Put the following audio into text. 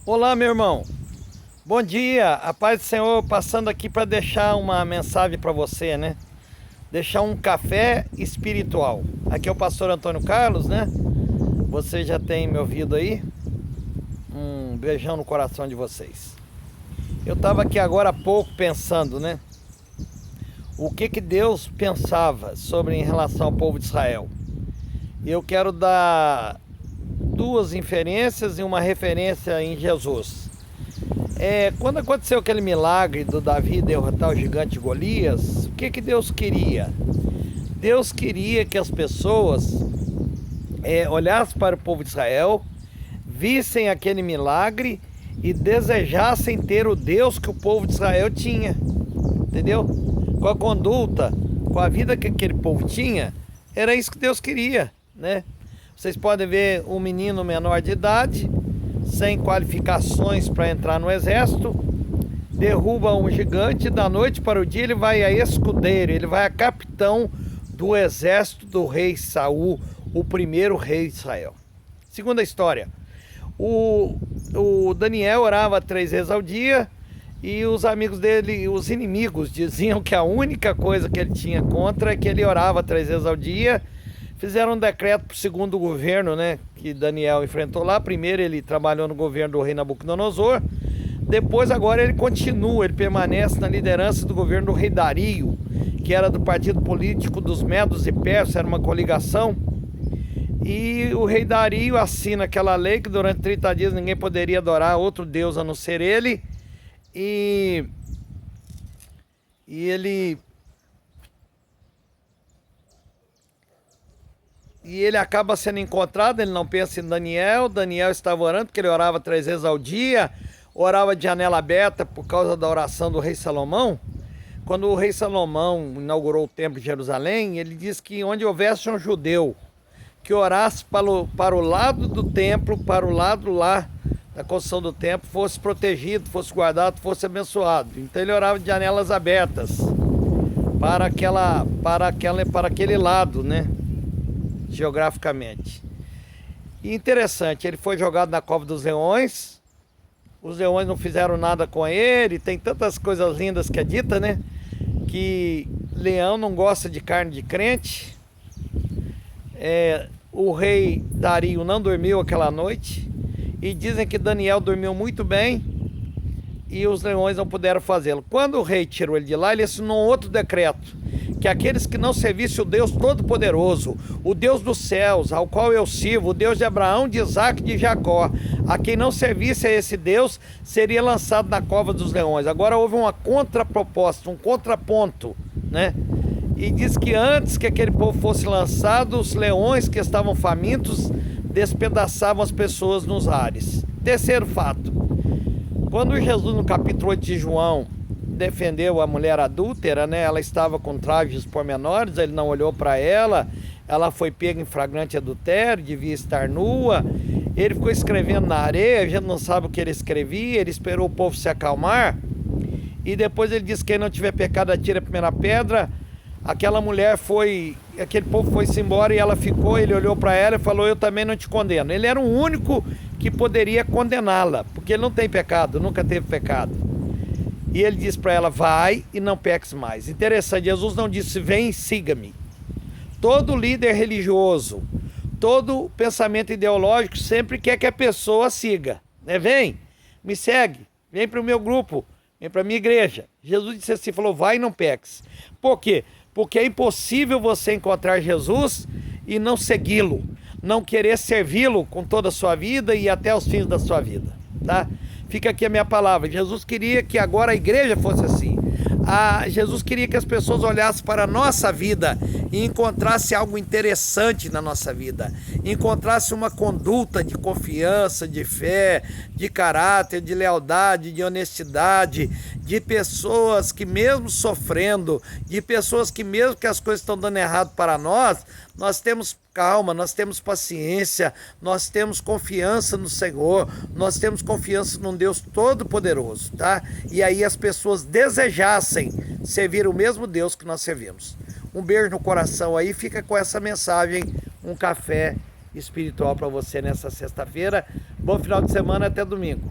Olá, meu irmão. Bom dia. A paz do Senhor, passando aqui para deixar uma mensagem para você, né? Deixar um café espiritual. Aqui é o pastor Antônio Carlos, né? Você já tem me ouvido aí? Um beijão no coração de vocês. Eu estava aqui agora há pouco pensando, né? O que Deus pensava sobre em relação ao povo de Israel. E eu quero dar duas inferências e uma referência em Jesus. Quando aconteceu aquele milagre do Davi derrotar o gigante Golias, o que Deus queria? Deus queria que as pessoas olhassem para o povo de Israel, vissem aquele milagre e desejassem ter o Deus que o povo de Israel tinha, entendeu? Com a conduta, com a vida que aquele povo tinha, era isso que Deus queria, né? Vocês podem ver um menino menor de idade, sem qualificações para entrar no exército, derruba um gigante, da noite para o dia ele vai a escudeiro, ele vai a capitão do exército do rei Saul, o primeiro rei de Israel. Segunda história, o Daniel orava 3 vezes ao dia e os amigos dele, os inimigos, diziam que a única coisa que ele tinha contra é que ele orava 3 vezes ao dia. Fizeram um decreto para o segundo governo, né, que Daniel enfrentou lá. Primeiro ele trabalhou no governo do rei Nabucodonosor. Depois agora ele continua, ele permanece na liderança do governo do rei Dario, que era do partido político dos Medos e Persas, era uma coligação. E o rei Dario assina aquela lei que durante 30 dias ninguém poderia adorar outro deus a não ser ele. E ele acaba sendo encontrado, ele não pensa em Daniel. Daniel estava orando, porque ele orava 3 vezes ao dia, orava de janela aberta por causa da oração do rei Salomão. Quando o rei Salomão inaugurou o templo de Jerusalém, ele disse que onde houvesse um judeu que orasse para o lado do templo, para o lado lá da construção do templo, fosse protegido, fosse guardado, fosse abençoado. Então ele orava de janelas abertas para aquele lado, né? Geograficamente. E interessante, ele foi jogado na cova dos leões. Os leões não fizeram nada com ele. Tem tantas coisas lindas que é dita, né? Que leão não gosta de carne de crente. O rei Dario não dormiu aquela noite. E dizem que Daniel dormiu muito bem e os leões não puderam fazê-lo. Quando o rei tirou ele de lá, ele assinou outro decreto, que aqueles que não servissem o Deus Todo-Poderoso, o Deus dos céus, ao qual eu sirvo, o Deus de Abraão, de Isaac e de Jacó, a quem não servisse a esse Deus, seria lançado na cova dos leões. Agora houve uma contraproposta, um contraponto, né? E diz que antes que aquele povo fosse lançado, os leões que estavam famintos despedaçavam as pessoas nos ares. Terceiro fato, quando Jesus no capítulo 8 de João defendeu a mulher adúltera, né? Ela estava com trajes pormenores, ele não olhou para ela, ela foi pega em flagrante adultério, devia estar nua. Ele ficou escrevendo na areia, a gente não sabe o que ele escrevia, ele esperou o povo se acalmar e depois ele disse: quem não tiver pecado atire a primeira pedra. Aquela mulher aquele povo foi-se embora e ela ficou. Ele olhou para ela e falou: eu também não te condeno. Ele era o único que poderia condená-la, porque ele não tem pecado, nunca teve pecado. E ele disse para ela: vai e não peques mais. Interessante, Jesus não disse: vem e siga-me. Todo líder religioso, todo pensamento ideológico sempre quer que a pessoa siga, né? Vem, me segue, vem para o meu grupo, vem para a minha igreja. Jesus disse assim, falou: vai e não peques. Por quê? Porque é impossível você encontrar Jesus e não segui-lo, não querer servi-lo com toda a sua vida e até os fins da sua vida, tá? Fica aqui a minha palavra. Jesus queria que agora a igreja fosse assim. Jesus queria que as pessoas olhassem para a nossa vida e encontrassem algo interessante na nossa vida, encontrassem uma conduta de confiança, de fé, de caráter, de lealdade, de honestidade, de pessoas que mesmo sofrendo, de pessoas que mesmo que as coisas estão dando errado para nós temos calma, nós temos paciência, nós temos confiança no Senhor, nós temos confiança num Deus Todo-Poderoso, tá? E aí as pessoas desejassem servir o mesmo Deus que nós servimos. Um beijo no coração aí, fica com essa mensagem, um café espiritual para você nessa sexta-feira. Bom final de semana, até domingo.